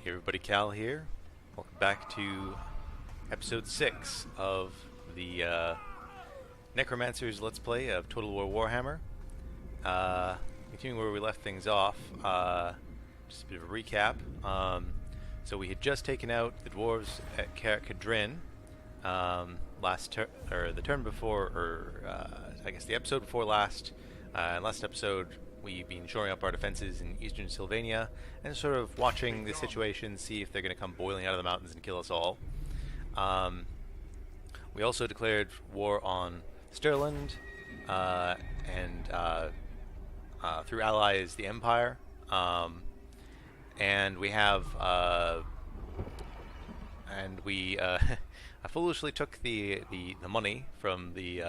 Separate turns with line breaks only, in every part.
Hey everybody, Cal here. Welcome back to episode 6 of the Necromancers Let's Play of Total War Warhammer. Continuing where we left things off, just a bit of a recap. So we had just taken out the dwarves at Kadrin the turn before, I guess the episode before last. Last episode, we've been shoring up our defenses in eastern Sylvania and sort of watching the situation, see if they're going to come boiling out of the mountains and kill us all. We also declared war on Stirland and through allies the Empire, and we have I foolishly took the money from the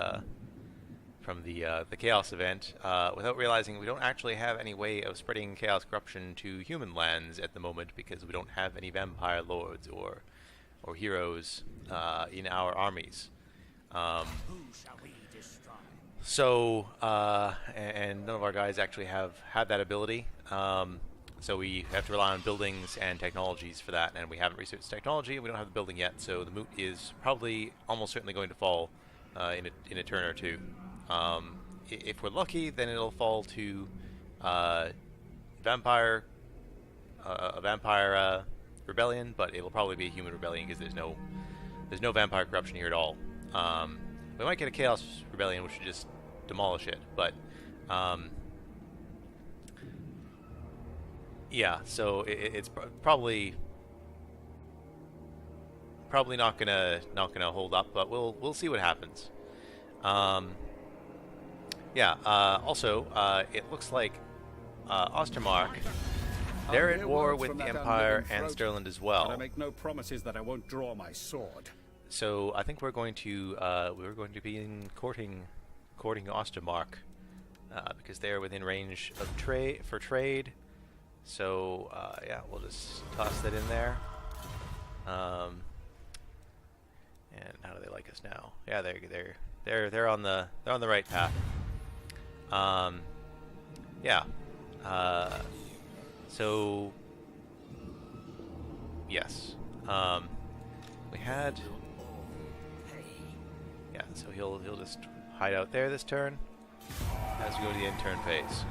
Chaos event without realizing we don't actually have any way of spreading Chaos corruption to human lands at the moment because we don't have any vampire lords or heroes in our armies. And none of our guys actually have that ability. So we have to rely on buildings and technologies for that, and we haven't researched technology, and we don't have the building yet, so the Moot is probably almost certainly going to fall in a turn or two. If we're lucky, then it'll fall to a vampire rebellion, but it'll probably be a human rebellion because there's no vampire corruption here at all. We might get a chaos rebellion, which should just demolish it, but yeah. So it's probably not gonna hold up, but we'll see what happens. Also, it looks like Ostermark, they're at war with the Empire and Stirland as well.
I make no promises that I won't draw my sword.
So I think we're going to be courting Ostermark because they're within range of trade. So yeah, we'll just toss that in there. And how do they like us now? Yeah, they're on the right path. Yeah. So yes. We had. Yeah. So he'll just hide out there this turn as we go to the end turn phase.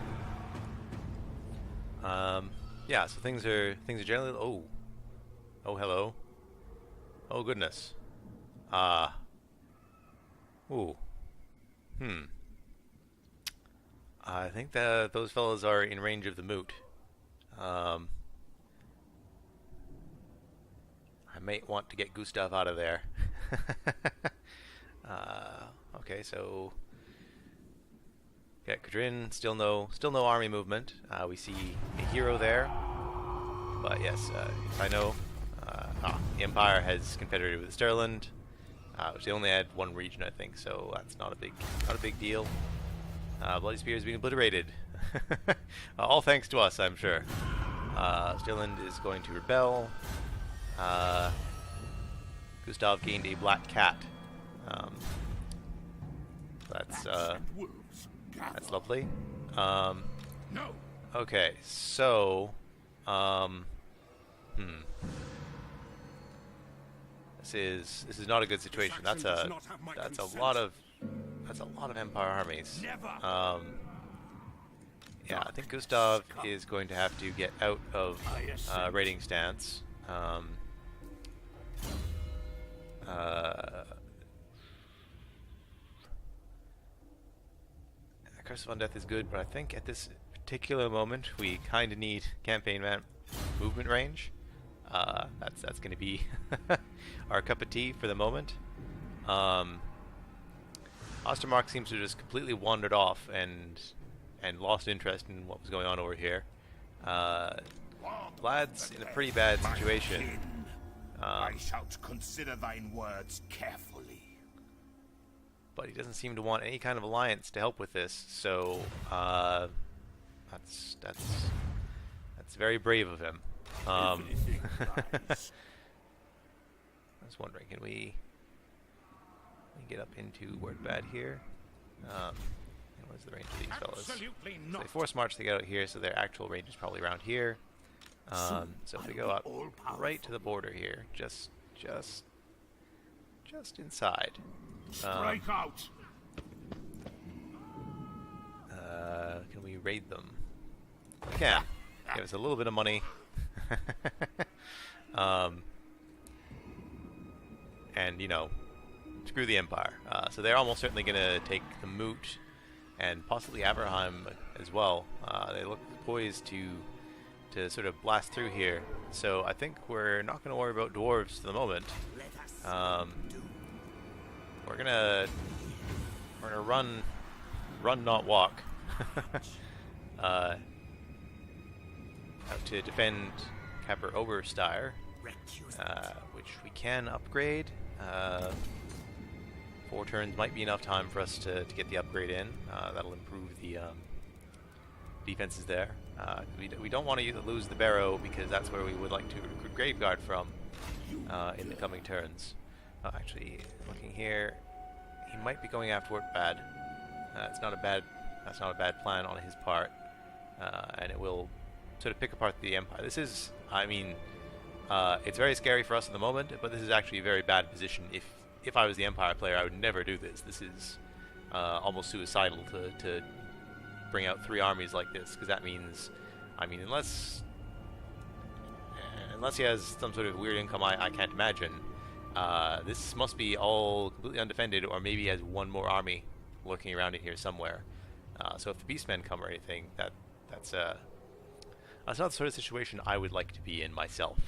Yeah. So things are generally. Oh, hello. Oh goodness. Ooh. I think those fellows are in range of the Moot. I might want to get Gustav out of there. Okay, so yeah, Kadrin, still no army movement. We see a hero there, but yes, I know the Empire has confederated with Stirland, which they only had one region, I think, so that's not a big deal. Bloody Spear is being obliterated. All thanks to us, I'm sure. Stirland is going to rebel. Gustav gained a black cat. That's lovely. Okay, so this is not a good situation. That's a lot of Empire armies. Yeah, I think Gustav is going to have to get out of raiding stance. Curse of Undeath is good, but I think at this particular moment we kind of need campaign movement range. That's going to be our cup of tea for the moment. Ostermark seems to have just completely wandered off and lost interest in what was going on over here. Vlad's in a pretty bad situation.
I shall consider thine words carefully.
But he doesn't seem to want any kind of alliance to help with this, so that's very brave of him. I was wondering, can we get up into Wordbad here? What's the range of these fellas? So they force march to get out here, so their actual range is probably around here. So if we go up right to the border here, just inside.
Strike out.
Can we raid them? We can. Give us a little bit of money. And, you know, screw the Empire. So they're almost certainly going to take the Moot and possibly Aberheim as well. They look poised to sort of blast through here. So I think we're not going to worry about dwarves for the moment. We're gonna run not walk. Out to defend Capper Oberstyre, which we can upgrade. 4 turns might be enough time for us to get the upgrade in. That'll improve the defenses there. We don't want to lose the Barrow because that's where we would like to recruit Graveguard from in the coming turns. Actually, looking here, he might be going after Ortbad. That's not a bad plan on his part, and it will sort of pick apart the Empire. This is, I mean, it's very scary for us at the moment, but this is actually a very bad position. If I was the Empire player, I would never do this. This is almost suicidal to bring out 3 armies like this, because that means, I mean, unless he has some sort of weird income I can't imagine, this must be all completely undefended, or maybe he has 1 more army lurking around in here somewhere. So if the Beastmen come or anything, that's not the sort of situation I would like to be in myself.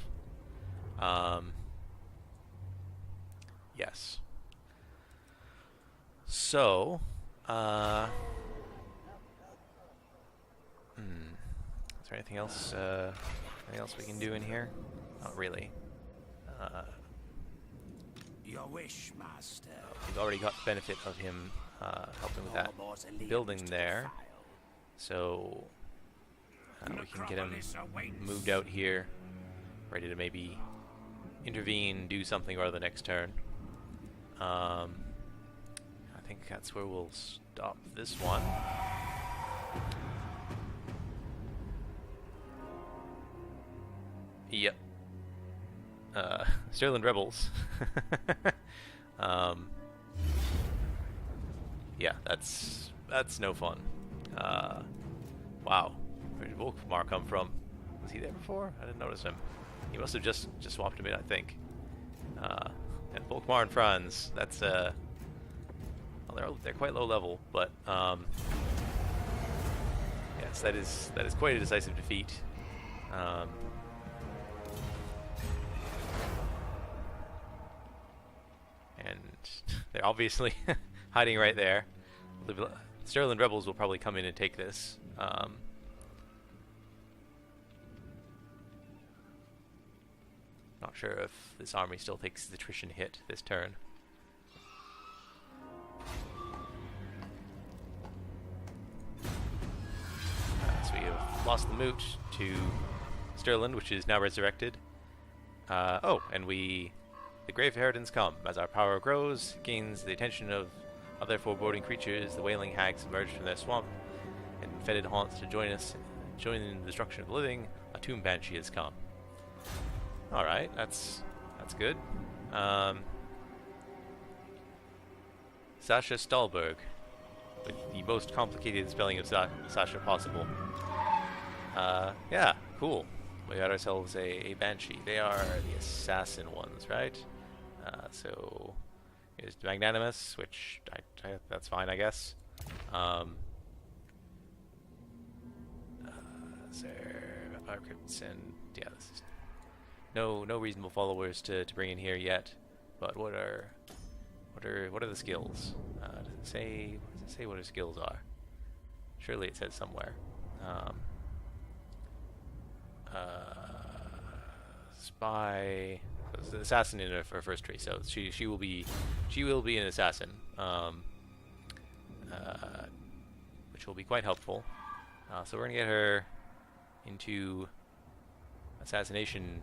Yes. So, is there anything else we can do in here? Not really.
Your wish, master.
We've already got the benefit of him helping with that building there, so we can get him moved out here, ready to maybe intervene, do something or other next turn. I think that's where we'll stop this one. Yep. Sterling Rebels. Yeah, that's no fun. Wow. Where did Volkmar come from? Was he there before? I didn't notice him. He must have just swapped him in, I think. And Volkmar and Franz, that's well, they're quite low level, but yes, that is quite a decisive defeat. And they're obviously hiding right there. Sterling Rebels will probably come in and take this. Not sure if this army still takes the attrition hit this turn. So we have lost the Moot to Sterling, which is now resurrected. Oh, and the Grave Harridans come. As our power grows, gains the attention of other foreboding creatures. The Wailing Hags emerge from their swamp and fetid haunts to join us. Join in the destruction of the living. A Tomb Banshee has come. All right, that's good. Sasha Stahlberg, with the most complicated spelling of Sasha possible. Yeah, cool. We got ourselves a Banshee. They are the assassin ones, right? So here's Magnanimous, which that's fine, I guess. Vampire Crypts, and yeah, this is no reasonable followers to bring in here yet. But what are the skills? Does it say what her skills are? Surely it says somewhere. Spy, so assassin in her first tree, so she will be an assassin, which will be quite helpful. So we're gonna get her into assassination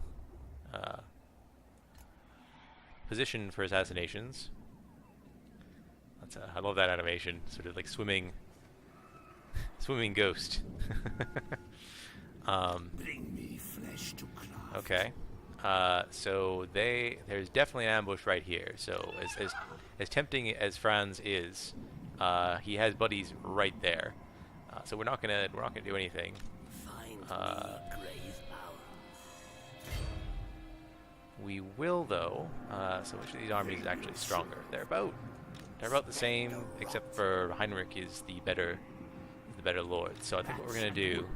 position for assassinations. I love that animation, sort of like swimming ghost.
Bring me flesh.
Okay. So there's definitely an ambush right here. So as tempting as Franz is, he has buddies right there. So we're not gonna do anything. We will though. So which of these armies is actually stronger? They're about the same, except for Heinrich is the better lord. So I think what we're gonna do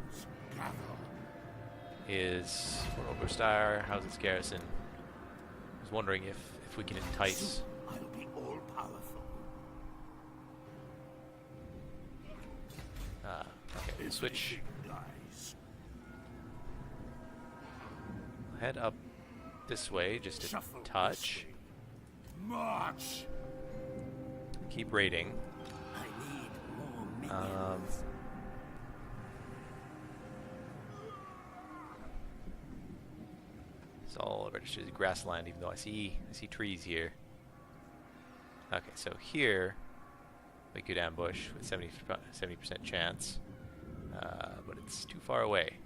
is for Oberstyre, how's its garrison? I was wondering if we can entice.
I'll be all powerful.
Okay, we'll switch. Head up this way, just a touch.
March.
Keep raiding.
I need more minions.
It's all registered as grassland, even though I see trees here. Okay, so here we could ambush with 70% chance, but it's too far away.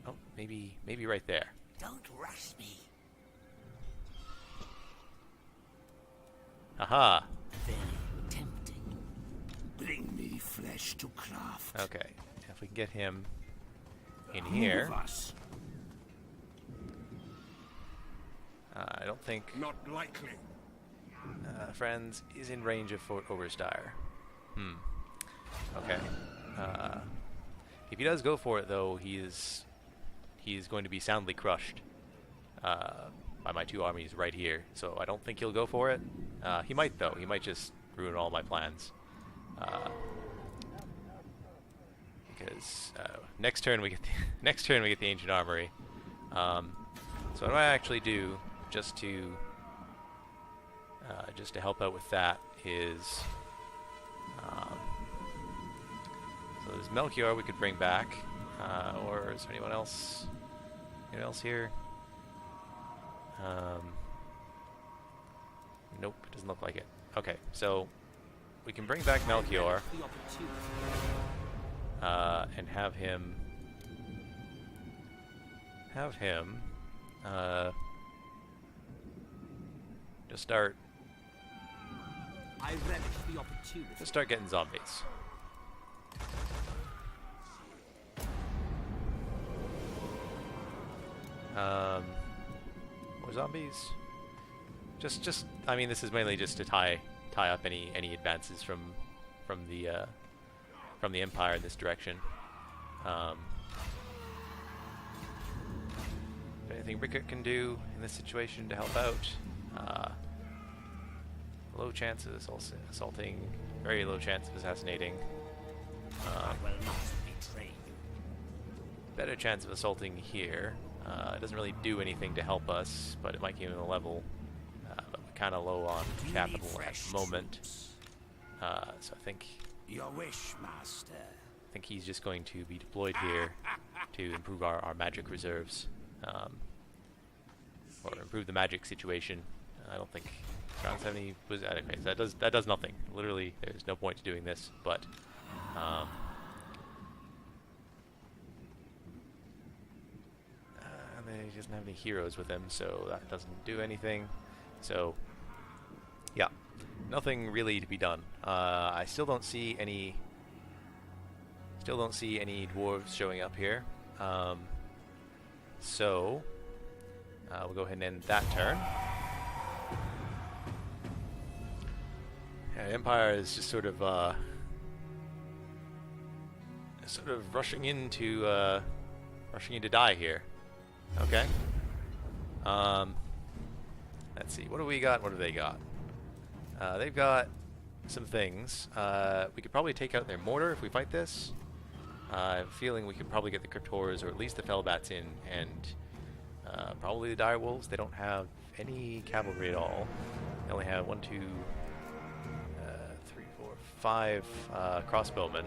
Oh, maybe right there.
Don't rush me.
Aha!
Very tempting. Bring me flesh to craft.
Okay, if we can get him in here. I don't think
Not likely.
Franz is in range of Fort Oberstyre. Okay. If he does go for it, though, he is going to be soundly crushed by my two armies right here. So I don't think he'll go for it. He might, though. He might just ruin all my plans. Because next turn we get the ancient armory. So what do I actually do just to help out with that is so there's Melchior we could bring back, or is there anyone else? Anyone else here? Nope, doesn't look like it. Okay, so we can bring back Melchior and have him just start getting zombies. More zombies. Just. I mean, this is mainly just to tie up any advances from the Empire in this direction. Anything Rickert can do in this situation to help out? Low chance of assaulting, very low chance of assassinating. Better chance of assaulting here. It doesn't really do anything to help us, but it might give him a level. But we're kind of low on capital at the moment. So I think
Your wish, master.
I think he's just going to be deployed here to improve our magic reserves, or improve the magic situation. I don't think round 70 was adequate. So that does nothing. Literally, there's no point to doing this. But he doesn't have any heroes with him, so that doesn't do anything. So yeah, nothing really to be done. I still don't see any dwarves showing up here. So we'll go ahead and end that turn. Yeah, Empire is just sort of rushing into die here. Okay. Let's see. What do we got? What do they got? They've got some things. We could probably take out their mortar if we fight this. I have a feeling we could probably get the Cryptors or at least the Fellbats in, and probably the Direwolves. They don't have any cavalry at all. They only have 1, 2, 3, 4, 5 crossbowmen.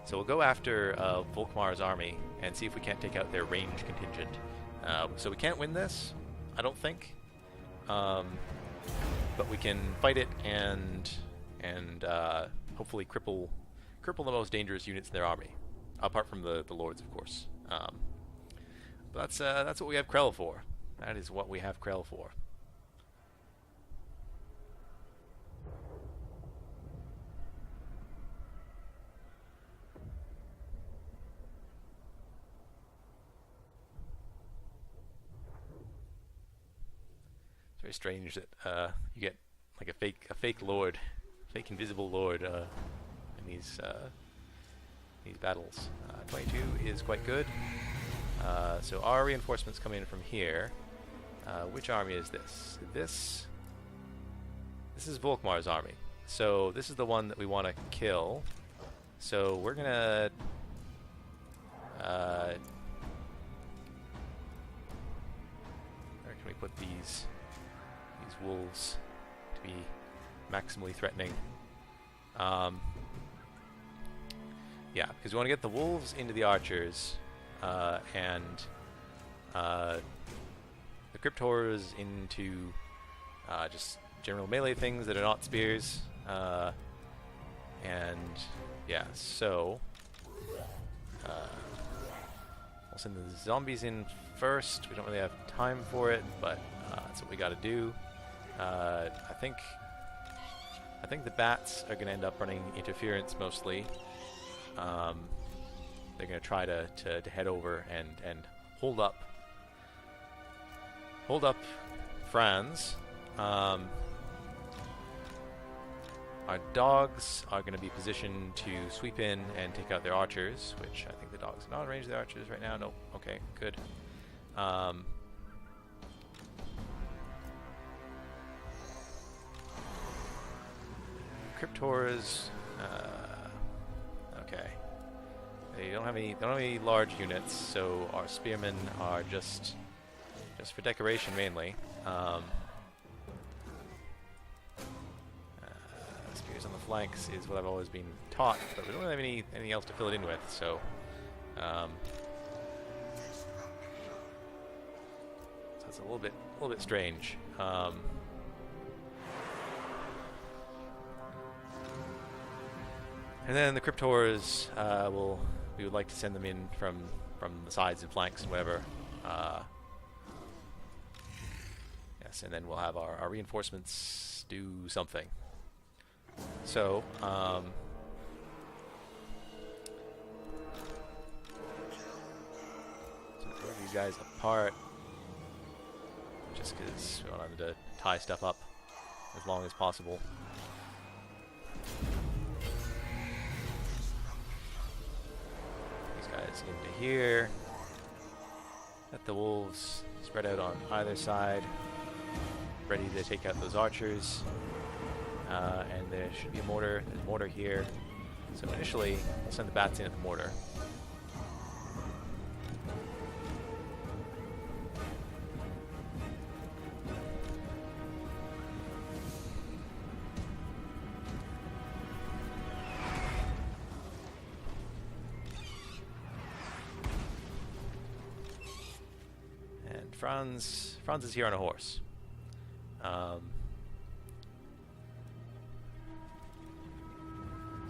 So we'll go after Volkmar's army and see if we can't take out their ranged contingent. So we can't win this, I don't think. But we can fight it and hopefully cripple the most dangerous units in their army, apart from the lords, of course. But that's what we have Krell for. That is what we have Krell for. It's very strange that you get like a fake lord, fake invisible lord in these battles. 22 is quite good. So our reinforcements come in from here. Which army is this? This is Volkmar's army. So this is the one that we want to kill. So we're gonna where can we put these wolves to be maximally threatening? Yeah, because we want to get the wolves into the archers, and the crypt horrors into just general melee things that are not spears. And yeah, so we'll send the zombies in first. We don't really have time for it, but that's what we got to do. I think the bats are going to end up running interference mostly. They're going to try to head over and hold up Franz. Our dogs are going to be positioned to sweep in and take out their archers, which I think the dogs are not in range of the archers right now. Nope. Okay, good. Cryptors. Okay. They don't have any large units, so our spearmen are just for decoration mainly. Spears on the flanks is what I've always been taught, but we don't really have anything else to fill it in with, so so it's a little bit strange. And then the Cryptors, we would like to send them in from the sides and flanks and whatever. Yes, and then we'll have our reinforcements do something. So, throw these guys apart, just because we wanted to tie stuff up as long as possible. Into here. Let the wolves spread out on either side, ready to take out those archers. And there should be a mortar. There's a mortar here. So initially, we'll send the bats in at the mortar. Franz is here on a horse. So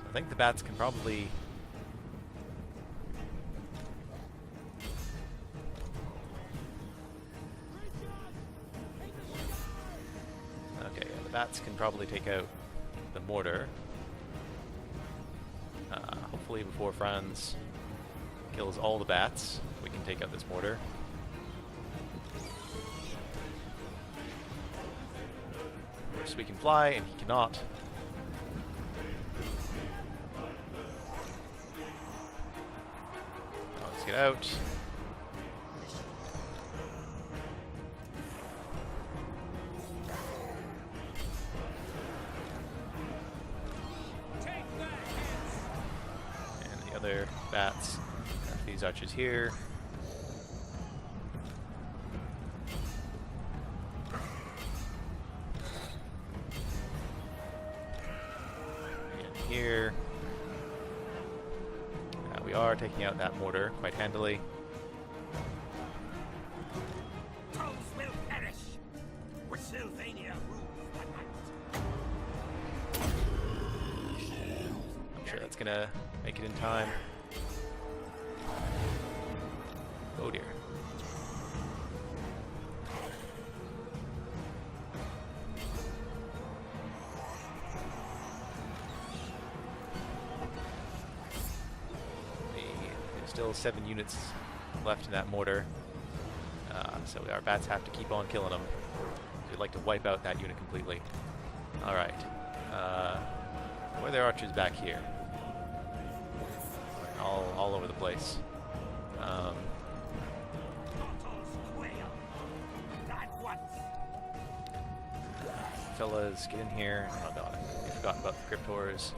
I think the bats can probably... Okay, yeah, the bats can probably take out the mortar. Hopefully before Franz kills all the bats, we can take out this mortar. We can fly, and he cannot. Let's get out. And the other bats. These archers here. Here. We are taking out that mortar quite handily.
Those will perish. With Sylvania rules the night.
I'm sure that's gonna make it in time. Oh dear. still 7 units left in that mortar. So our bats have to keep on killing them. We'd like to wipe out that unit completely. Alright. Where are their archers back here? All over the place. Fellas, get in here. Oh god, I forgot about the Cryptors.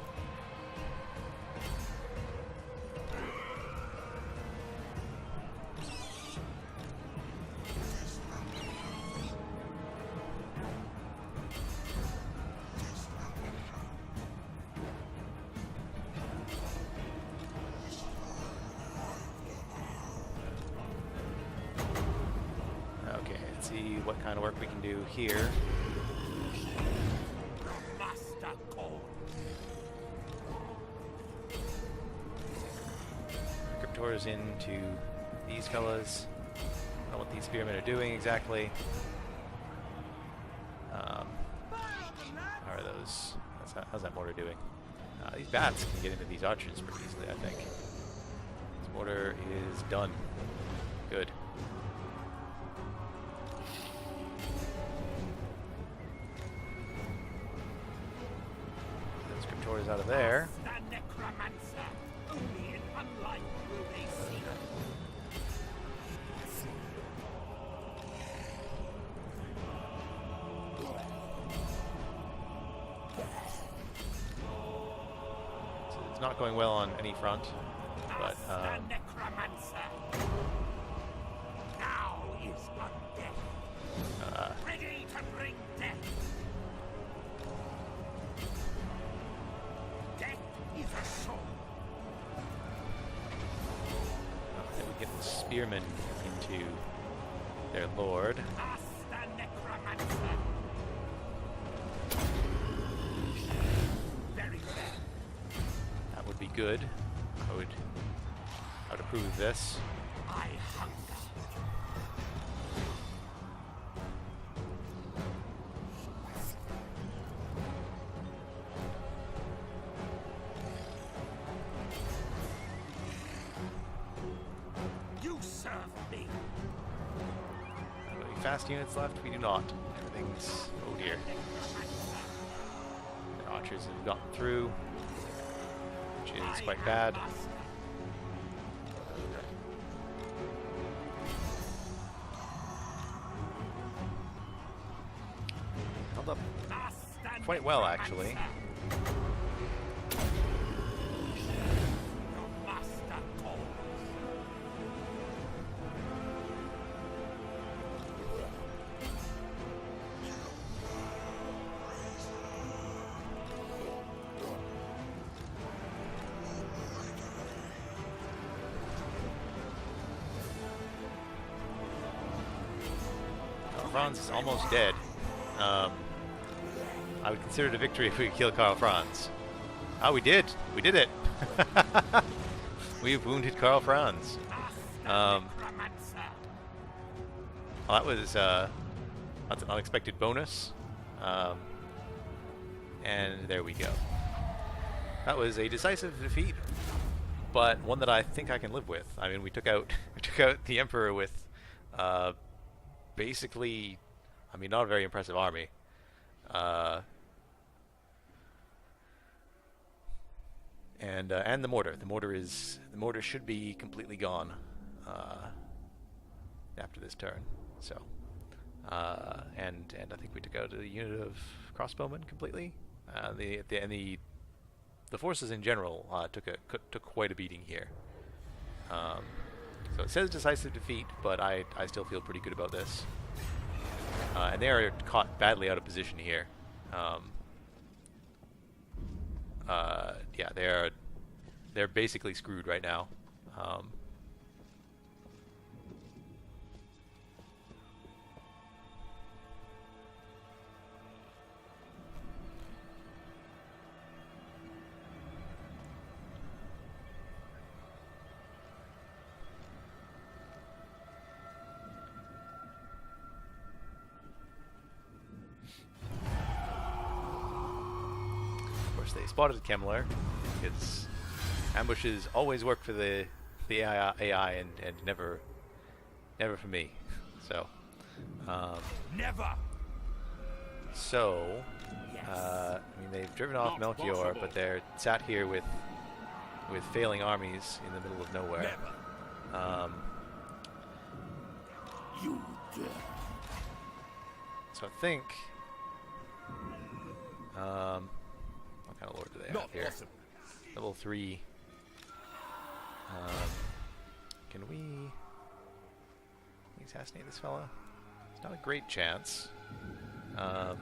Okay, let's see what kind of work we can do here. Cryptors into these fellas. I don't know what these spearmen are doing exactly. How are those? How's that mortar doing? These bats can get into these archers pretty easily, I think. This mortar is done. Good. Those Cryptors out of there.
The Necromancer. Only in unlight will they see.
So it's not going well on any front, but
The Necromancer. Now is undead. Ready to bring death. Death is a sword.
then we get the spearmen into their lord.
Ask the Necromancer. Very well.
That would be good. I would approve of this.
I hunger. You serve me.
Have any fast units left? We do not. Everything's... oh dear. The archers have gotten through, which is quite bad. Held up quite well, actually. Franz is almost dead. I would consider it a victory if we could kill Karl Franz. Oh, we did! We did it! We've wounded Karl Franz. Well, that was that's an unexpected bonus. And there we go. That was a decisive defeat, but one that I think I can live with. I mean, we took out the Emperor with basically, I mean, not a very impressive army. And the mortar. The mortar should be completely gone after this turn. So, and I think we took out a unit of crossbowmen completely. The forces in general took quite a beating here. So it says decisive defeat, but I still feel pretty good about this. And they are caught badly out of position here. Yeah, they're basically screwed right now. They spotted Kemmler, because ambushes always work for the the AI and never for me. So,
Never.
So,
Yes.
I mean, they've driven off
Not
Melchior,
possible.
but they're sat here with failing armies in the middle of nowhere.
Never. You dare.
So I think, what kind of lord do they have
Not
here?
possible.
Level 3. Can we assassinate this fella? It's not a great chance. What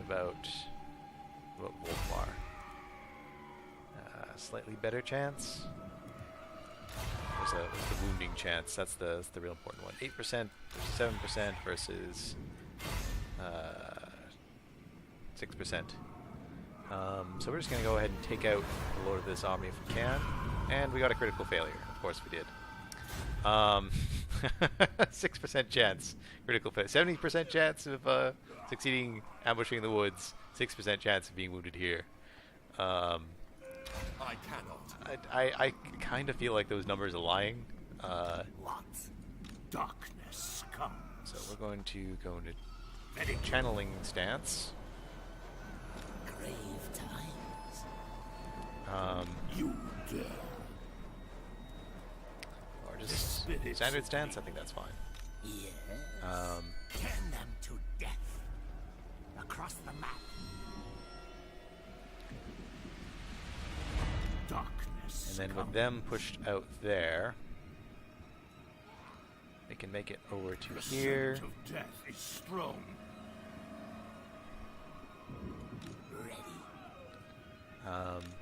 about Volkmar? Slightly better chance. What's the wounding chance? That's the real important one. 8% versus 7% versus 6%. So we're just going to go ahead and take out the lord of this army if we can. And we got a critical failure. Of course we did. 6% chance. Critical failure. 70% chance of succeeding ambushing the woods. 6% chance of being wounded here.
I cannot.
I kind of feel like those numbers are lying.
What? Darkness comes.
So we're going to go into channeling stance.
Grave times.
Um,
You dare.
or just
Spirit
standard stance. I think that's fine.
Yes.
Um,
Turn them to death. Across the map. Darkness.
and then with them pushed out there, we can make it over to
The
here.
scent of death is strong. Ready.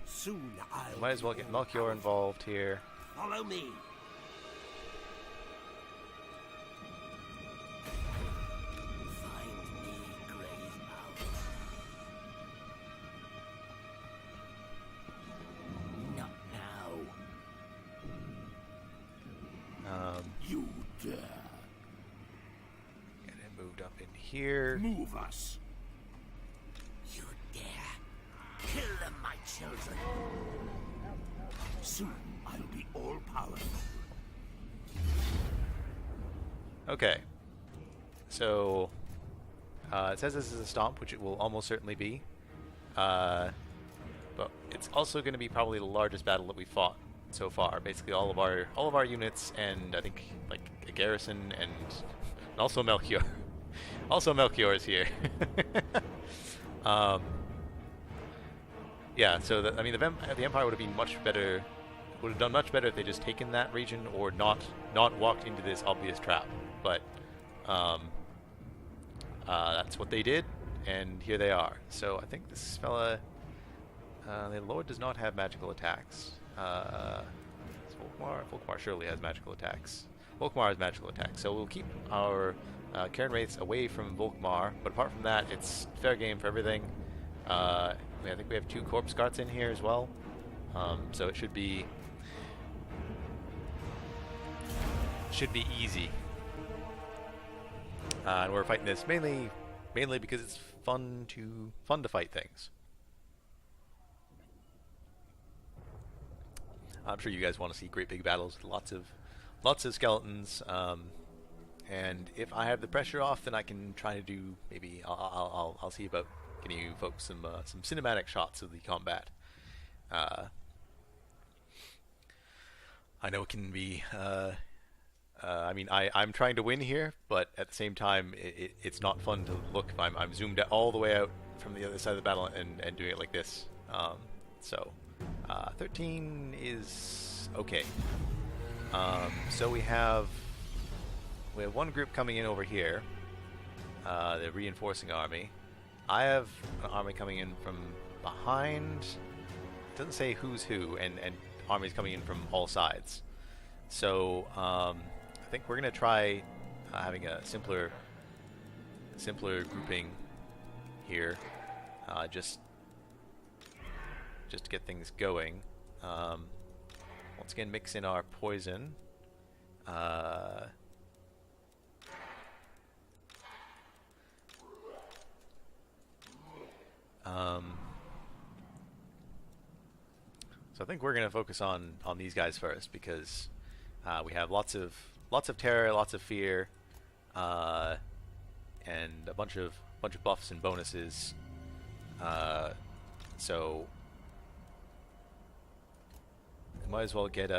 Soon I'll
Might as well get Melchior involved here.
follow me. Find me, grave mouth. Not now. You dare.
Get him moved up in here.
Move us. You dare. Kill them, my children. Soon I'll be all powerful.
Okay. So, it says this is a stomp, which it will almost certainly be. But it's also going to be probably the largest battle that we fought so far. Basically, all of our units, and I think like a garrison, and also Melchior. Also, Melchior is here. Yeah. So I mean, the Empire would have been much better. Would have done much better if they just taken that region or not walked into this obvious trap. But that's what they did, and here they are. So I think this fella, the Lord, does not have magical attacks. Volkmar surely has magical attacks. Volkmar has magical attacks, so we'll keep our Karen Wraiths away from Volkmar. But apart from that, it's fair game for everything. I think we have 2 corpse guards in here as well, so it should be easy. And we're fighting this mainly because it's fun to fight things. I'm sure you guys want to see great big battles with lots of skeletons. And if I have the pressure off, then I can try to do maybe I'll see about getting you folks some cinematic shots of the combat. I know it can be. I mean, I'm trying to win here, but at the same time, it's not fun to look if I'm zoomed all the way out from the other side of the battle and doing it like this. So 13 is okay. So we have one group coming in over here, the reinforcing army. I have an army coming in from behind. It doesn't say who's who, and armies coming in from all sides. So I think we're gonna try having a simpler grouping here, just to get things going. Once again, mix in our poison. So I think we're going to focus on these guys first because we have lots of terror, lots of fear, and a bunch of buffs and bonuses. So we might as well get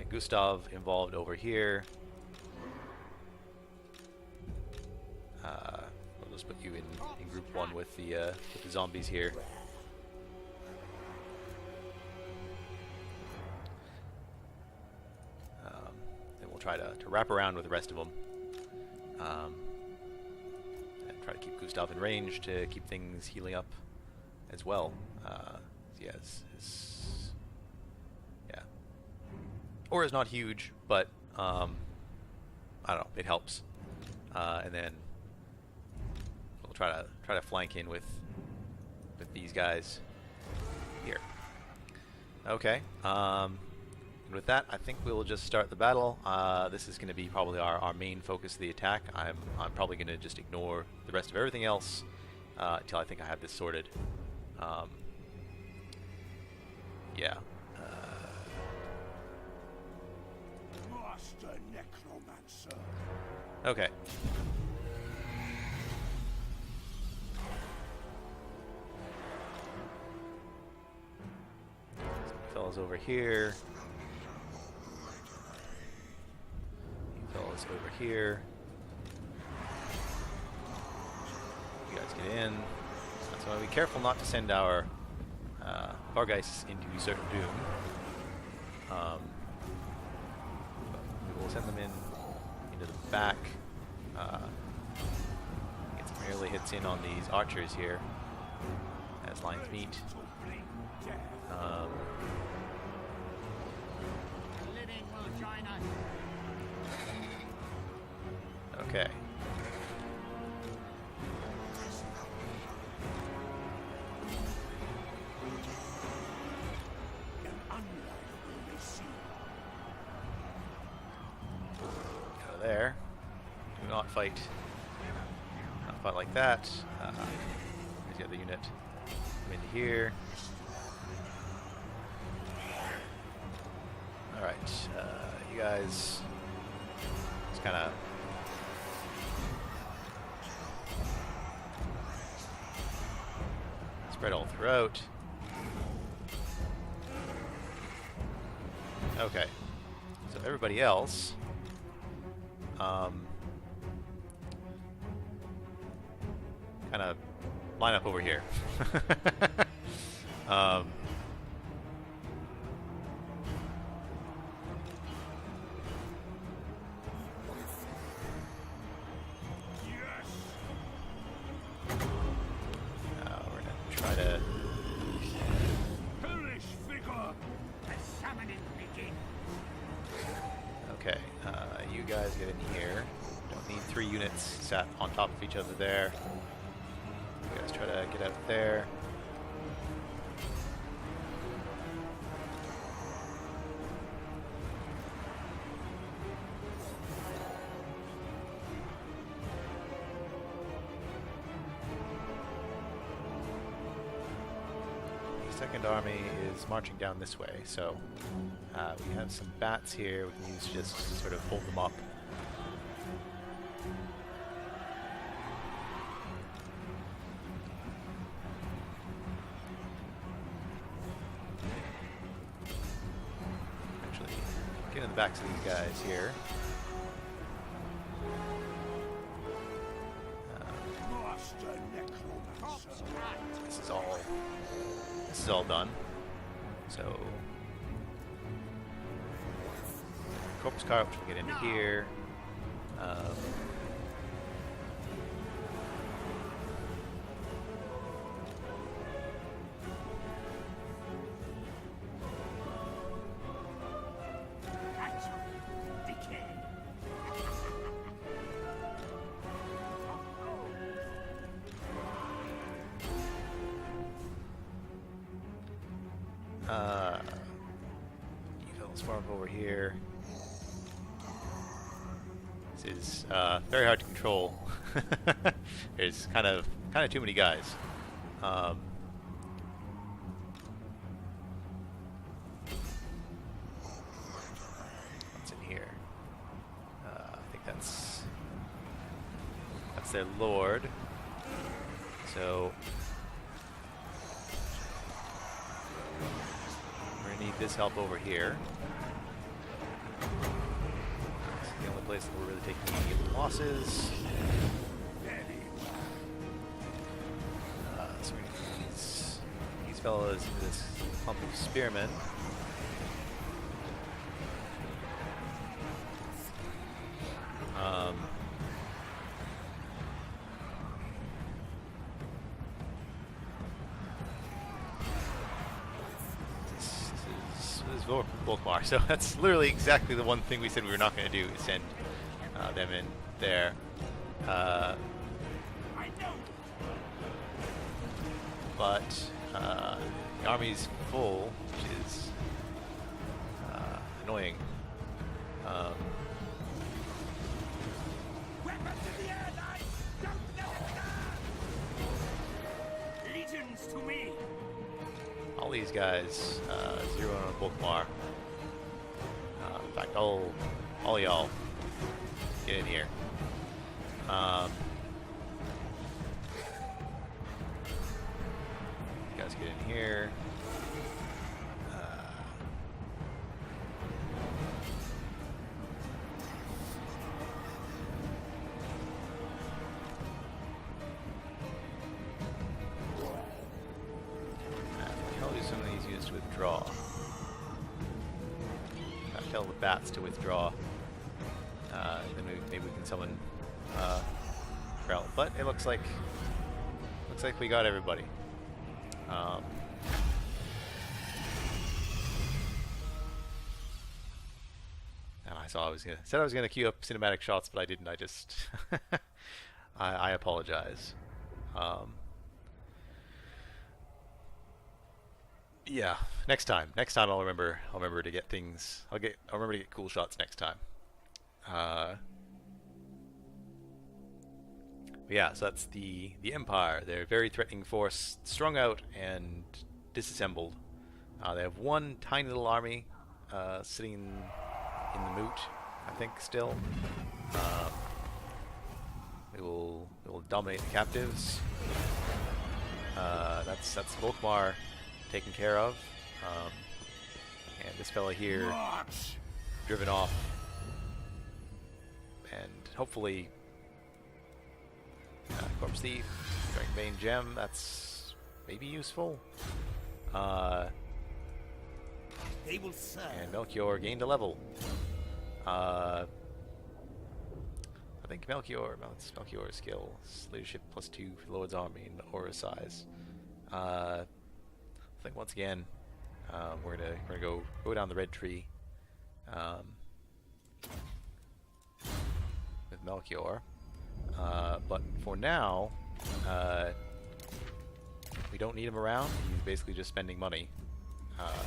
Gustav involved over here. We'll just put you in group 1 with the zombies here. Then we'll try to wrap around with the rest of them. And try to keep Gustav in range to keep things healing up as well. Yeah, yeah. Aura's not huge, but I don't know, it helps. And then we'll try to flank in with these guys here. Okay. And with that, I think we'll just start the battle. This is going to be probably our main focus of the attack. I'm probably going to just ignore the rest of everything else until I think I have this sorted. Yeah.
Master Necromancer.
Okay. Some fellas over here. You fellas over here. You guys get in. So be careful not to send our Vargeist into certain doom. We will send them into the back. Get some early hits in on these archers here as lines meet. Okay. Go there. Do not fight. Not fight like that. There's the other unit. Come into here. Alright, you guys just kind of spread all throughout. Okay, so everybody else kind of line up over here. We're gonna try to. Okay, you guys get in here. Don't need 3 units sat on top of each other there. You guys try to get out there. The second army is marching down this way, so we have some bats here we can use just to sort of hold them up. Actually, get in the backs of these guys here. This is all done. So corpse cart, which we'll get into here. You fellas farm over here. This is very hard to control. There's kind of too many guys. their lord. So we're gonna need this help over here. This is the only place that we're really taking any losses. So we need these fellas into this clump of spearmen. This is Volkmar, so that's literally exactly the one thing we said we were not going to do, is send them in there. But the army's full, which is annoying.
To me.
All these guys zero on Volkmar. In fact, all y'all get in here. You guys get in here. Some of these units to withdraw. Tell the bats to withdraw. Then maybe we can summon Krell. But it looks like we got everybody. And I said I was gonna queue up cinematic shots, but I didn't. I just I apologize. Yeah, next time I'll remember to get things. I'll remember to get cool shots next time. Yeah, so that's the Empire. They're a very threatening force, strung out and disassembled. They have one tiny little army sitting in the Moot, I think, still. They will dominate the captives. That's Volkmar taken care of, and this fella here driven off, and hopefully Corpse Thief, Dragonbane Gem, that's maybe useful.
They will serve.
And Melchior gained a level. I think Melchior's skill is leadership +2 for Lord's army and aura size. I think once again we're gonna go down the red tree with Melchior, but for now we don't need him around. He's basically just spending money,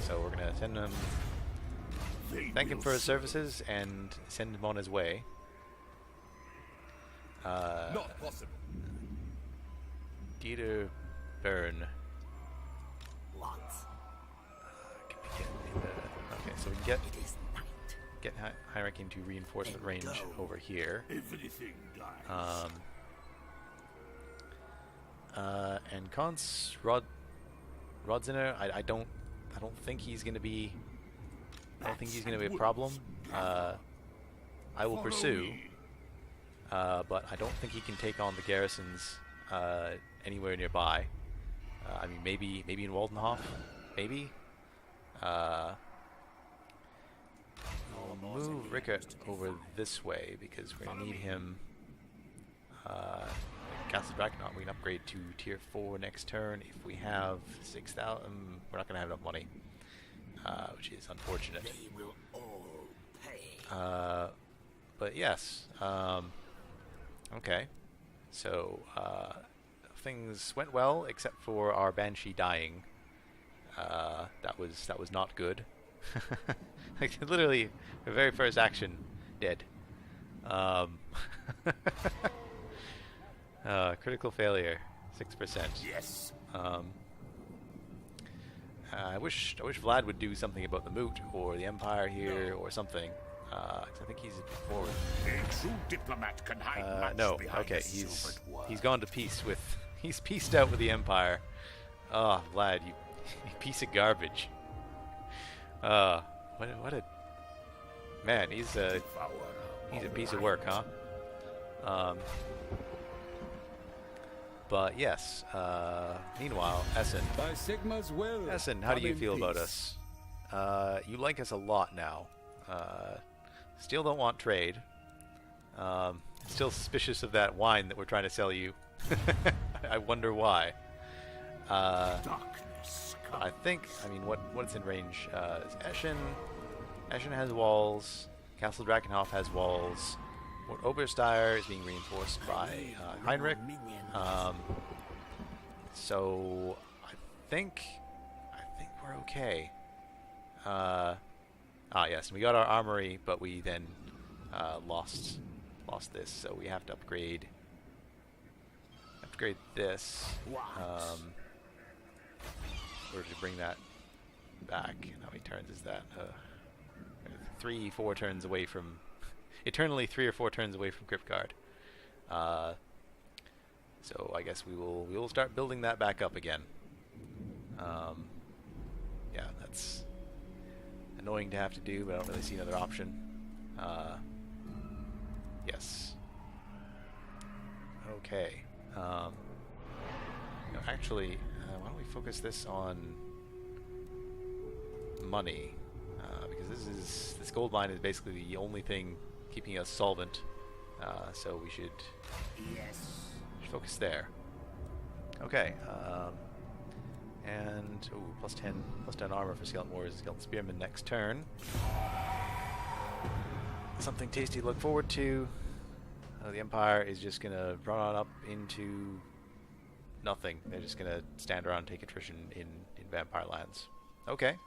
so we're gonna send him, thank him for his services, and send him on his way.
Not possible.
Dieter Byrne.
What?
Okay, so we can get high ranking to reinforcement range over here.
Everything dies.
And Kant's Rodziner, I don't think he's gonna be. I don't think he's gonna be a problem. I will pursue, but I don't think he can take on the garrisons anywhere nearby. I mean, maybe in Waldenhof, maybe. We'll move Rickert over this way because we're gonna need him. Castle Draconaut, we can upgrade to tier 4 next turn if we have 6,000. We're not gonna have enough money, which is unfortunate.
They will all pay.
But yes. Okay. So things went well except for our Banshee dying. That was not good. Like literally, the very first action, dead. Critical failure, 6%.
Yes.
I wish Vlad would do something about the Moot or the Empire here or something. 'cause I think he's forward.
A true diplomat can hide much
No,
behind
okay,
a silvered word.
he's gone to peace with, he's peaced out with the Empire. Oh, Vlad, you piece of garbage. What a man, he's a piece of work, huh? But yes, meanwhile, Essen.
By Sigma's will.
Essen, how do you
come in
feel about
peace.
us? You like us a lot now. Still don't want trade. Still suspicious of that wine that we're trying to sell you. I wonder why.
Darkness
I think, I mean, what's in range? Is Eschen? Eschen has walls. Castle Drakenhof has walls. Oberstyre is being reinforced by Heinrich. So I think we're okay. Yes, we got our armory, but we then lost this, so we have to upgrade this in order to bring that back. How many turns is that? 3-4 turns away from eternally 3 or 4 turns away from Cryptguard. So I guess we will start building that back up again. Yeah, that's annoying to have to do, but I don't really see another option. Yes. Okay. Actually, why don't we focus this on money? Because this gold mine is basically the only thing keeping us solvent. So we should focus there. Okay. And plus 10 armor for Skeleton Warriors and Skeleton Spearmen next turn. Something tasty to look forward to. The Empire is just gonna run on up into nothing. They're just gonna stand around and take attrition in Vampire Lands. Okay.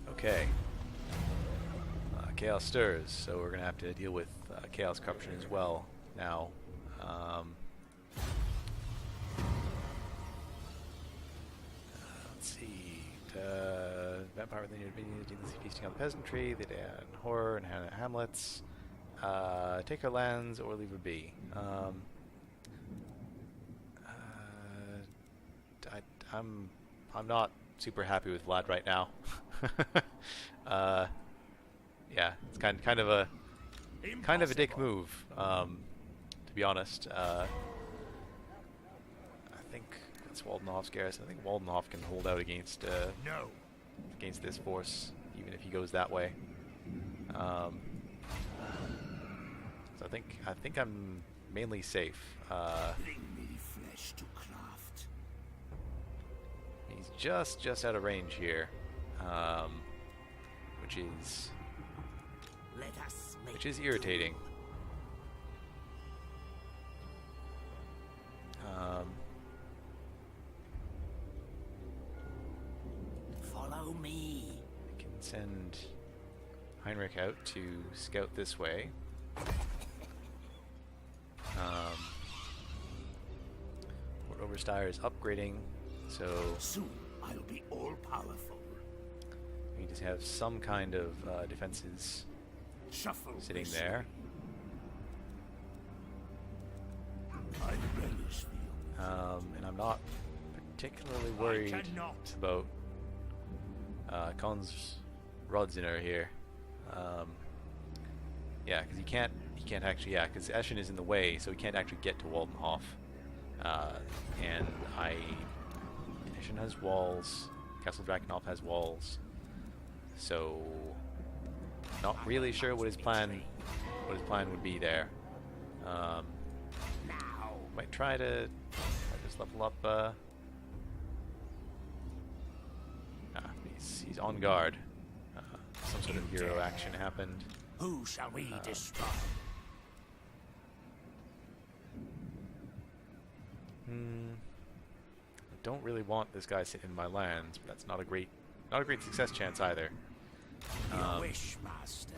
Okay. Chaos stirs, so we're gonna have to deal with Chaos Corruption as well now. Let's see. Vampire within your dominion, demons feasting on the peasantry, the Dan horror and hamlets. Take our lands or leave her be. I'm not super happy with Vlad right now. Yeah, it's kind of a dick move, to be honest. I think it's Waldenhof's garrison. I think Waldenhof can hold out against this force, even if he goes that way. So I think I'm mainly safe.
Bring me flesh to craft.
He's just out of range here, which is irritating.
Follow me.
I can send Heinrich out to scout this way. Fort Oberstyre is upgrading, so
Soon I'll be all powerful.
we just have some kind of defenses
Shuffle
sitting
this
there.
way. I relish the
And I'm not particularly worried
cannot.
about Khan's Rodziner here. Yeah, because he can't actually, yeah, because Eschen is in the way, so he can't actually get to Waldenhof. And Eschen has walls, Castle Drakenhof has walls, so not really sure what his plan would be there. Might try to just level up. He's on guard. Some sort of hero action happened.
Who shall we destroy?
don't really want this guy sitting in my lands, but that's not a great success chance either.
Your wish, master.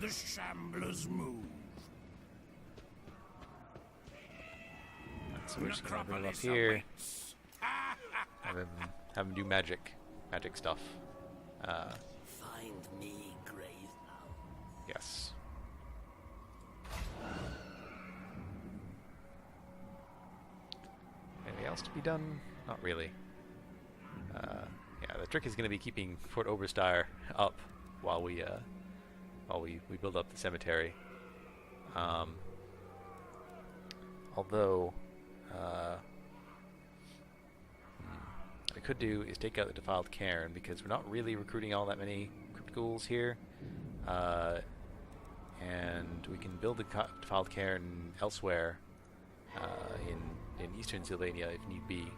The shamblers move.
So we're just gonna bring him up here. Have him do magic stuff.
Find me, Gravehound.
Yes. Anything else to be done? Not really. Yeah, the trick is going to be keeping Fort Oberstyre up while we build up the cemetery. Although, what I could do is take out the Defiled Cairn, because we're not really recruiting all that many crypt ghouls here, and we can build the Defiled Cairn elsewhere in eastern Sylvania if need be.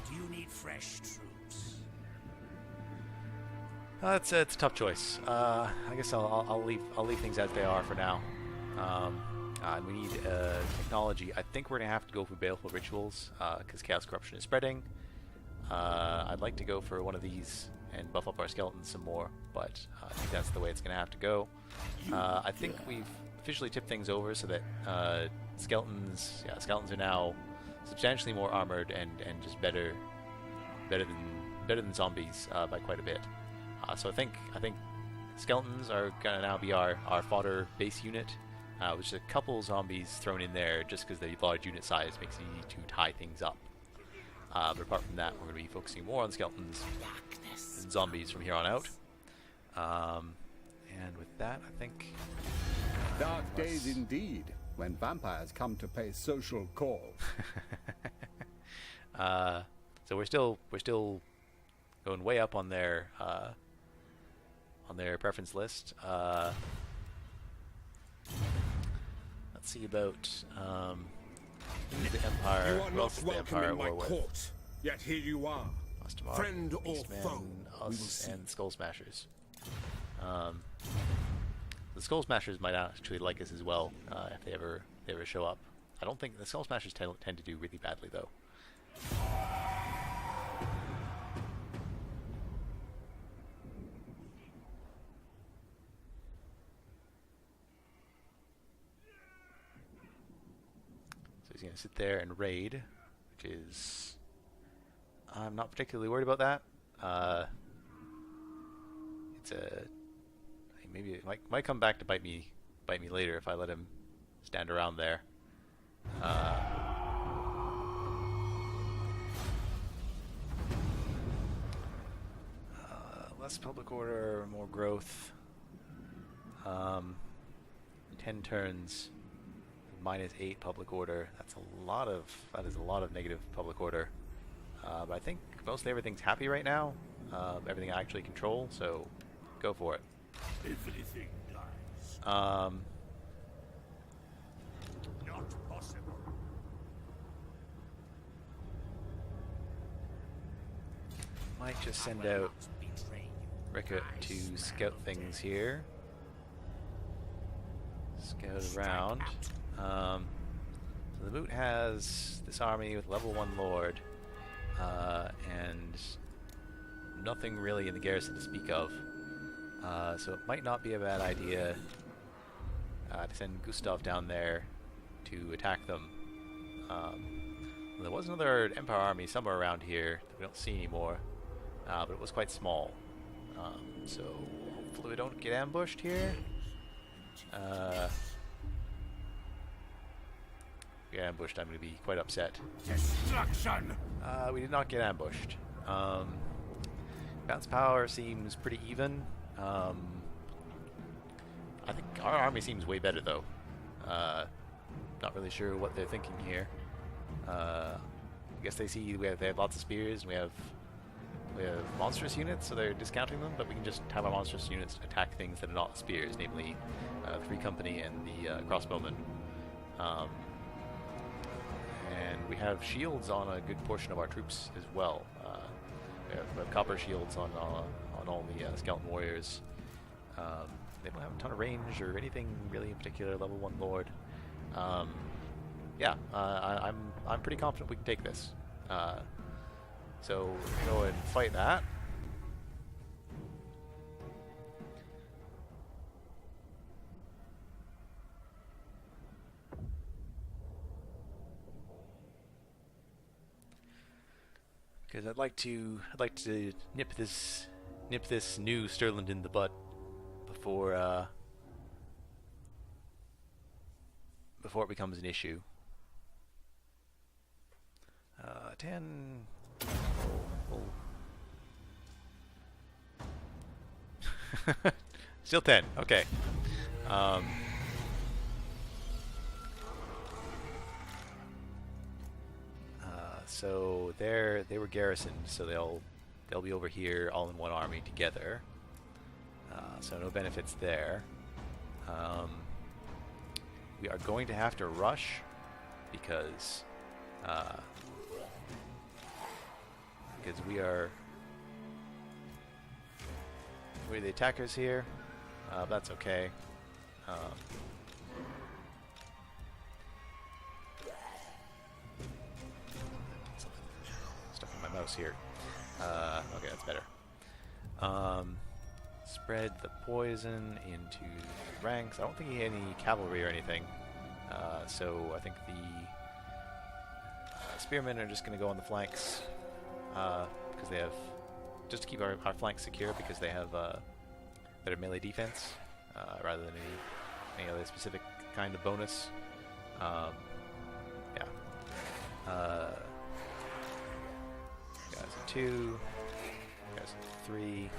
Do you need fresh troops?
It's a tough choice. I guess I'll leave things as they are for now. And we need technology. I think we're gonna have to go for baleful rituals because chaos corruption is spreading. I'd like to go for one of these and buff up our skeletons some more, but I think that's the way it's gonna have to go. I think we've officially tipped things over so that skeletons are now substantially more armored and just better than zombies by quite a bit. So I think skeletons are gonna now be our fodder base unit, with just a couple zombies thrown in there just because the large unit size makes it easy to tie things up. But apart from that, we're gonna be focusing more on skeletons than zombies from here on out. And with that, I think.
Dark days indeed, when vampires come to pay social call.
So we're still going way up on their preference list. Let's see about the Empire.
You are
Who else
not
is the
welcome
Empire
in my
war with?
court, yet here you are.
Ostermark,
Friend or
Beastmen,
foe, we will
us,
see.
and Skull Smashers. The Skull Smashers might actually like us as well if they ever show up. I don't think the Skull Smashers tend to do really badly though. So he's going to sit there and raid, which is... I'm not particularly worried about that. It's a... Maybe it might come back to bite me later if I let him stand around there. Less public order, more growth. 10 turns, -8 public order. That is a lot of negative public order. But I think mostly everything's happy right now. Everything I actually control, so go for it.
Everything dies. Not possible.
Might just send out Rickett to scout things here. Scout around. So the Moot has this army with level 1 Lord, and nothing really in the garrison to speak of. So it might not be a bad idea to send Gustav down there to attack them. There was another Empire army somewhere around here that we don't see anymore, but it was quite small. So hopefully we don't get ambushed here. If we get ambushed, I'm going to be quite upset.
Destruction.
We did not get ambushed. Bounce power seems pretty even. I think our army seems way better though. Not really sure what they're thinking here. I guess they see they have lots of spears and we have monstrous units, so they're discounting them, but we can just have our monstrous units attack things that are not spears, namely 3 Company and the crossbowmen. And we have shields on a good portion of our troops as well. We have copper shields on all the skeleton warriors. They don't have a ton of range or anything really in particular. Level 1 Lord. yeah, I'm pretty confident we can take this. So we're gonna go and fight that. Because I'd like to nip this new Sterland in the butt before it becomes an issue. 10. Oh. Still 10. Okay. So they were garrisoned, so they'll be over here all in one army together. So no benefits there. We are going to have to rush because we're the attackers here. That's okay. Stuck in my mouse here. Okay, that's better. Spread the poison into the ranks. I don't think he had any cavalry or anything. So I think the spearmen are just going to go on the flanks because they have, just to keep our flanks secure, because they have better melee defense rather than any other specific kind of bonus. Yeah. Guys at 2, guys at 3.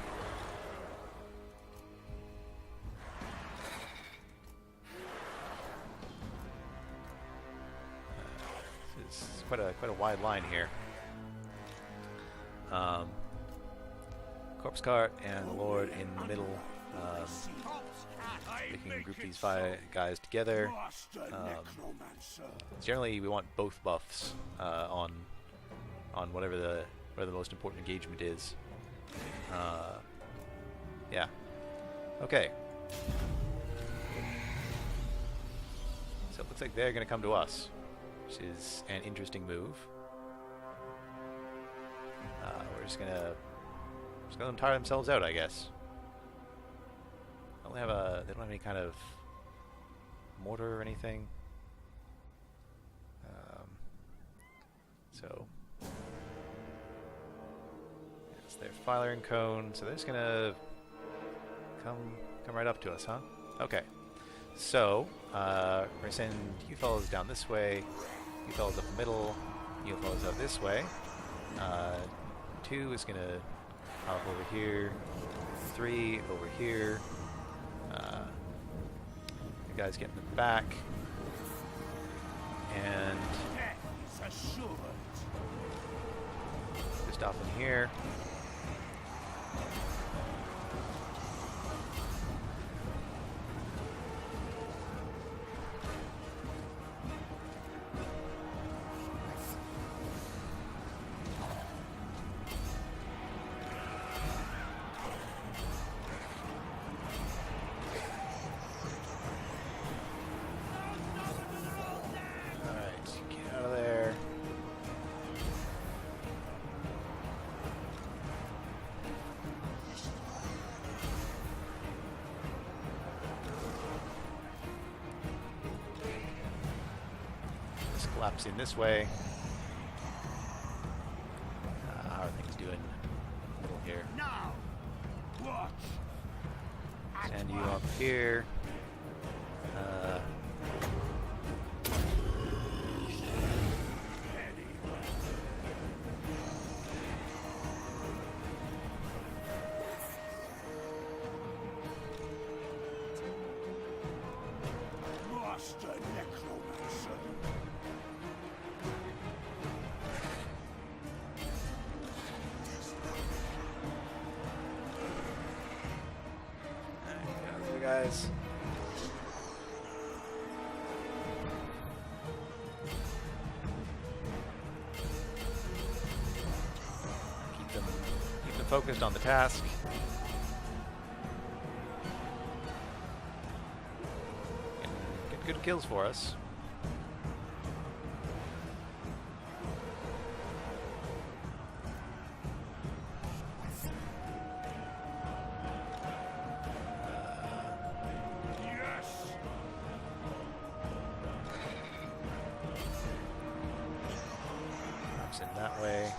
This is quite a wide line here. Corpse Cart and the Lord in the middle. We can group these 5 guys together. Generally, we want both buffs on whatever the most important engagement is. Yeah. Okay. So it looks like they're going to come to us, which is an interesting move. We're just gonna let them tire themselves out, I guess. They don't have any kind of mortar or anything. So it's their firing cone. So they're just gonna come right up to us, huh? Okay. So we're gonna send you fellows down this way, you fellows up the middle, you fellows out this way. 2 is gonna hop over here. 3 over here. You guys get in the back. And just off in here. Collapse in this way. How are things doing in the middle here?
Now, watch.
Send you up here.
Master Necromancer.
Guys. Keep them focused on the task. Get good kills for us. that way.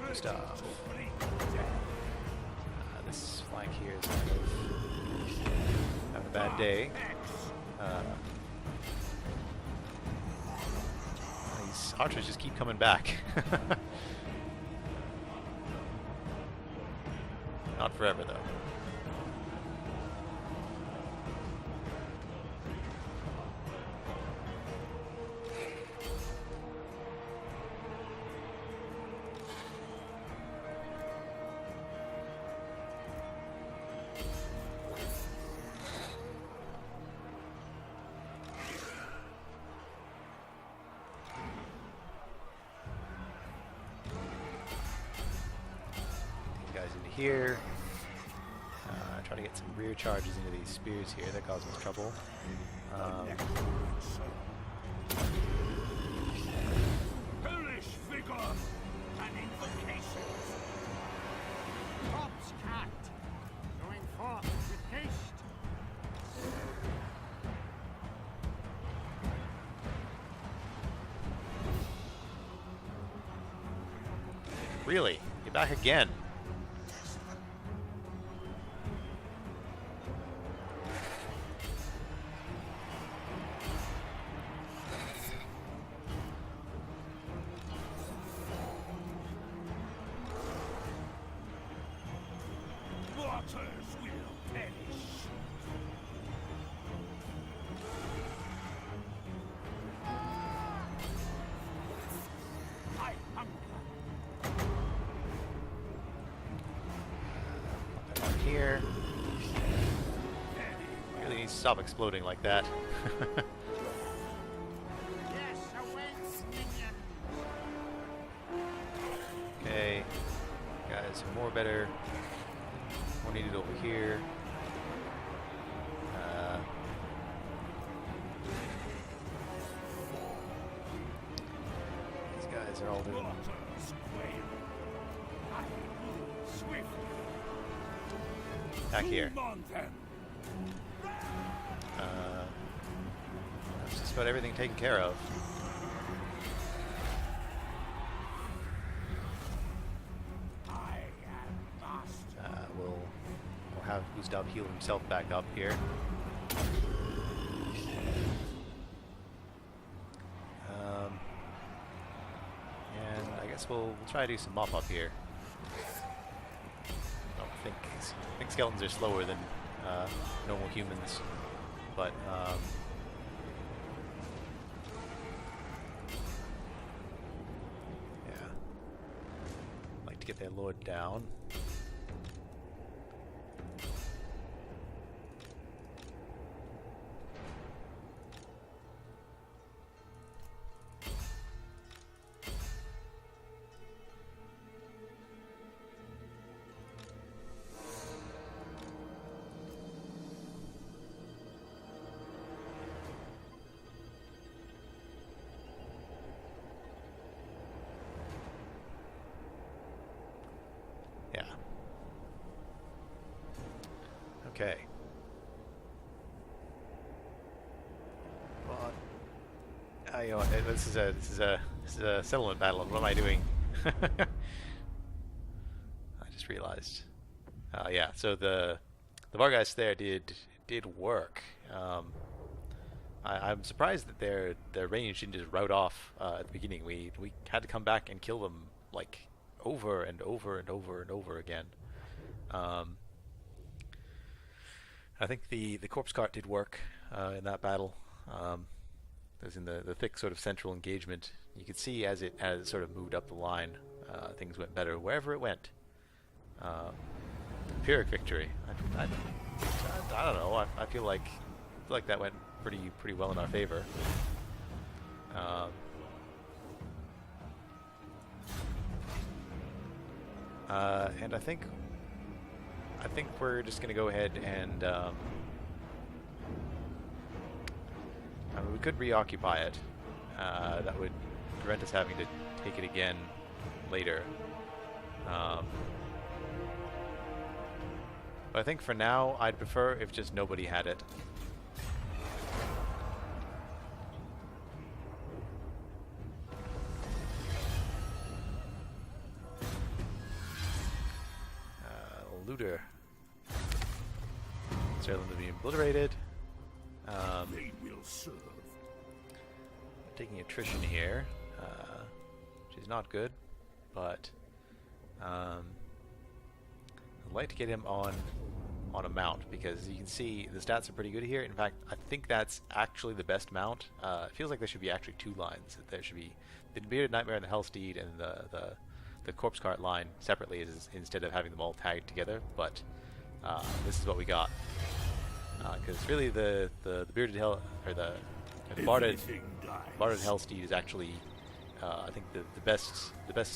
Good stuff. This flank here is kind of having a bad day. These archers just keep coming back. Not forever, though. Here, try to get some rear charges into these spears here. They're causing us trouble.
Hellish vigor and invocations. Corpse cat, going forth with haste.
Really? You're back again. Here. Really needs to stop exploding like that. Okay. Guys, more better. More needed over here. These guys are all doing. Back here. That's just about everything taken care of. We'll have Gustav heal himself back up here. And I guess we'll try to do some mop up here. I think skeletons are slower than normal humans, but yeah, like to get their lord down. Okay. Well, you know, this is a settlement battle. What am I doing? I just realized. Yeah. So the Vargeist there did work. I'm surprised that their range didn't just rout off at the beginning. We had to come back and kill them like over and over and over and over again. I think the corpse cart did work in that battle. It was in the thick sort of central engagement. You could see as it sort of moved up the line, things went better wherever it went. Pyrrhic victory. I don't know. I feel like that went pretty well in our favor. And I think we're just going to go ahead and I mean, we could reoccupy it. That would prevent us having to take it again later. But I think for now, I'd prefer if just nobody had it. Sterling to be obliterated.
They will serve.
Taking attrition here, which is not good, but I'd like to get him on a mount, because you can see the stats are pretty good here. In fact, I think that's actually the best mount. It feels like there should be actually 2 lines. There should be the Bearded Nightmare and the Hellsteed and the Corpse Cart line separately, instead of having them all tagged together. But this is what we got, because really the Bearded Hell, or the Barded Hellsteed is actually I think the best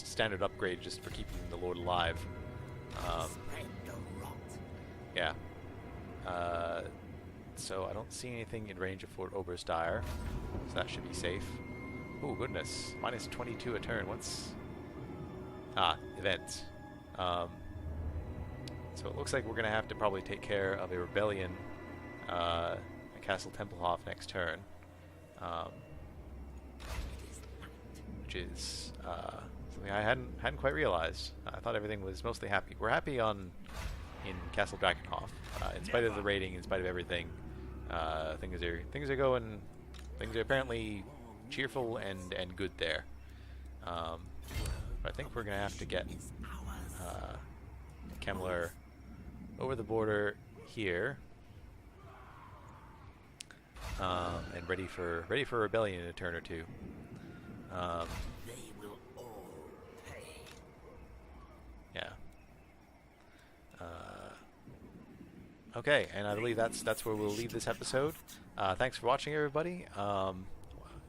standard upgrade just for keeping the Lord alive. Yeah. So I don't see anything in range of Fort Oberstyre, so that should be safe. Oh goodness, minus 22 a turn. What's events? So it looks like we're gonna have to probably take care of a rebellion at Castle Templehof next turn, which is something I hadn't quite realized. I thought everything was mostly happy. We're happy in Castle Drakenhof, in spite of the rating, in spite of everything. Things are apparently cheerful and good there. But I think we're gonna have to get Kemmler over the border here, and ready for rebellion in a turn or two.
They will all pay.
Yeah. Okay, and I believe that's where we'll leave this episode. Thanks for watching, everybody.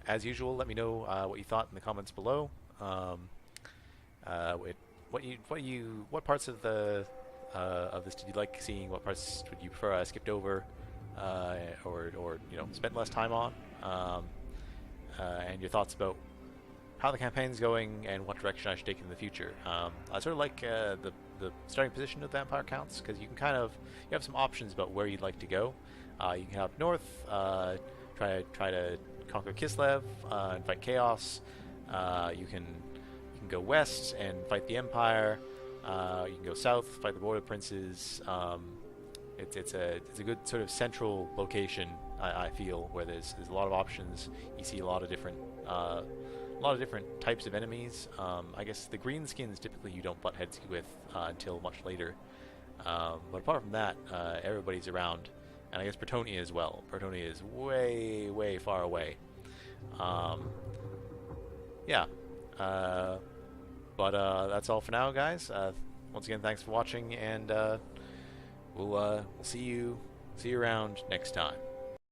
As usual, let me know what you thought in the comments below. What parts of this did you like seeing? What parts would you prefer I skipped over, or spent less time on? And your thoughts about how the campaign's going and what direction I should take in the future. I sort of like the starting position of the Empire Counts, because you have some options about where you'd like to go. You can head up north, try to conquer Kislev and fight Chaos. You can go west and fight the Empire. You can go south, fight the Border Princes. It's a good sort of central location, I feel, where there's a lot of options. You see a lot of different types of enemies. I guess the greenskins typically you don't butt heads with until much later. But apart from that, everybody's around, and I guess Bretonnia as well. Bretonnia is way far away. Yeah. But that's all for now, guys. Once again, thanks for watching, and we'll see you around next time.